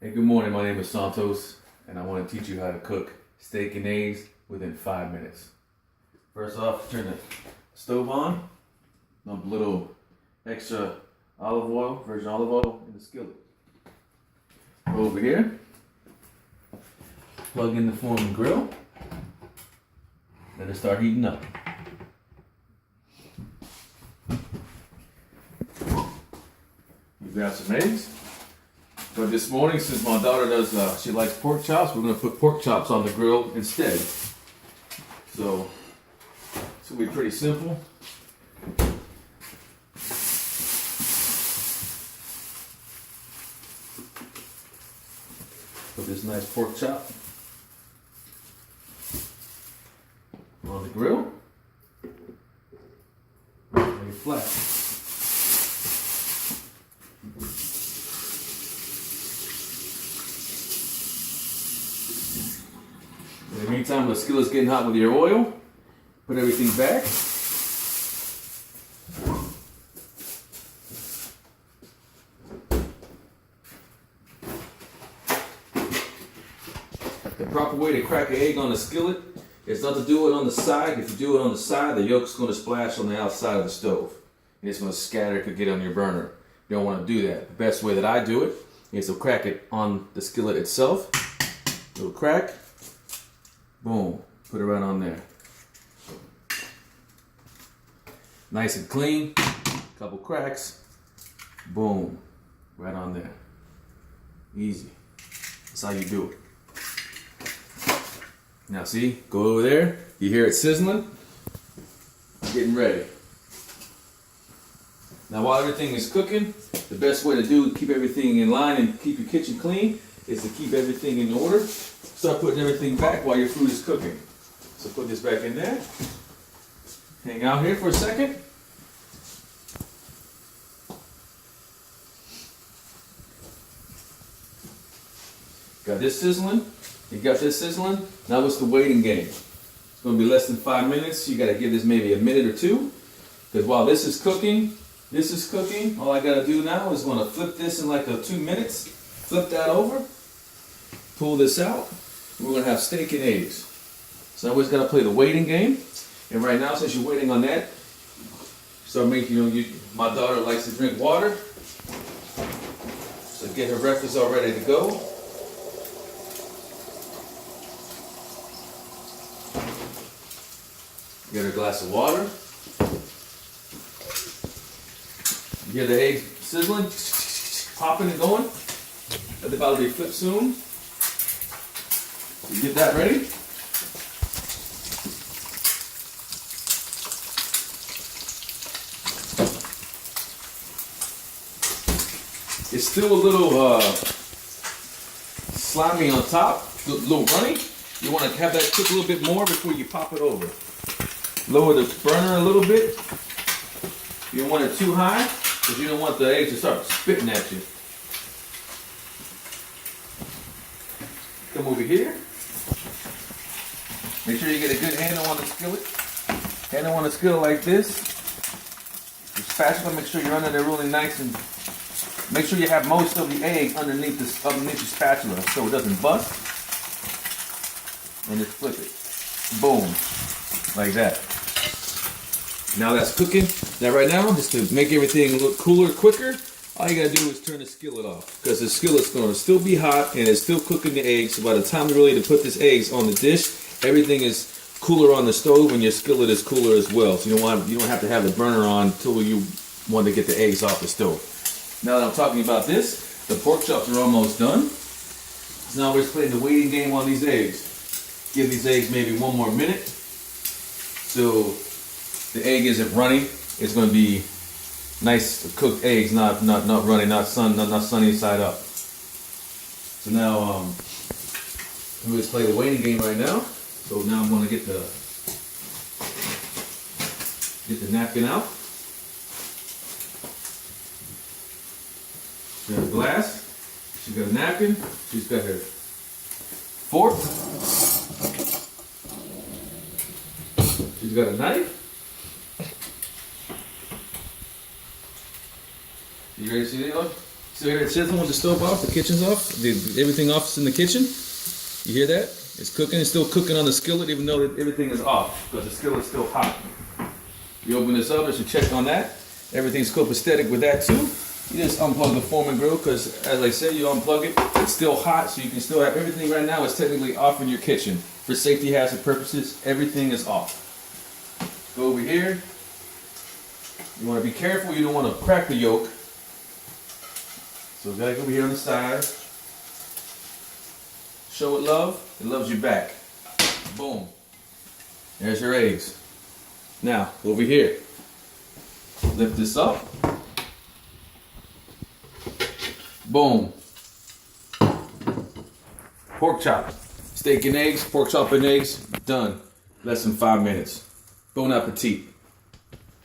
Hey, good morning. My name is Santos, and I want to teach you how to cook steak and eggs within 5 minutes. First off, turn the stove on. Dump a little extra virgin olive oil in the skillet. Go over here. Plug in the foreman grill. Let it start heating up. You grab some eggs. But this morning, since my daughter she likes pork chops, we're going to put pork chops on the grill instead. So, it's going to be pretty simple. Put this nice pork chop on the grill. Make it flat. In the meantime, the skillet's getting hot with your oil. Put everything back. The proper way to crack an egg on a skillet is not to do it on the side. If you do it on the side, the yolk's going to splash on the outside of the stove. And it's going to scatter, it could get on your burner. You don't want to do that. The best way that I do it is to crack it on the skillet itself. Little crack. Boom. Put it right on there. Nice and clean. Couple cracks. Boom. Right on there. Easy. That's how you do it. Now see, go over there. You hear it sizzling? Getting ready. Now while everything is cooking, the best way to keep everything in line and keep your kitchen clean is to keep everything in order. Start putting everything back while your food is cooking. So put this back in there. Hang out here for a second. Got this sizzling. You got this sizzling. Now it's the waiting game. It's going to be less than 5 minutes. You got to give this maybe a minute or two. Because while this is cooking, all I got to do now is going to flip this in like 2 minutes. Flip that over. Pull this out. We're going to have steak and eggs. So I always got to play the waiting game. And right now, since you're waiting on that, start making, my daughter likes to drink water. So get her breakfast all ready to go. Get her a glass of water. You hear the eggs sizzling, popping and going. They're about to be flipped soon. You get that ready. It's still a little slimy on top, a little runny. You want to have that cook a little bit more before you pop it over. Lower the burner a little bit. You don't want it too high because you don't want the eggs to start spitting at you. Come over here. Make sure you get a good handle on the skillet. Handle on the skillet like this. Your spatula, make sure you're under there really nice and make sure you have most of the egg underneath your spatula so it doesn't bust. And just flip it. Boom. Like that. Now that's cooking. Now right now, just to make everything look cooler, quicker, all you gotta do is turn the skillet off. Because the skillet's gonna still be hot and it's still cooking the eggs. So by the time you're ready to put this eggs on the dish, everything is cooler on the stove and your skillet is cooler as well. So you don't have to have the burner on until you want to get the eggs off the stove. Now that I'm talking about this, the pork chops are almost done. So now we're just playing the waiting game on these eggs. Give these eggs maybe 1 more minute. So the egg isn't runny. It's going to be nice cooked eggs, not runny, not sunny side up. So now we just play the waiting game right now. So now I'm going to get the napkin out. She's got a glass. She's got a napkin. She's got her fork. She's got a knife. You ready to see So here it says I want the stove off, the kitchen's off, everything off is in the kitchen. You hear that? It's cooking. It's still cooking on the skillet, even though everything is off because the skillet's still hot. You open this up, you check on that. Everything's copacetic with that too. You just unplug the Foreman grill because, as I said, you unplug it. It's still hot, so you can still have everything right now is technically off in your kitchen. For safety hazard purposes, everything is off. Go over here. You want to be careful. You don't want to crack the yolk. So we gotta go over here on the side. Show it love. It loves you back. Boom. There's your eggs. Now, over here. Lift this up. Boom. Pork chop. Steak and eggs, pork chop and eggs, done. Less than 5 minutes. Bon appetit.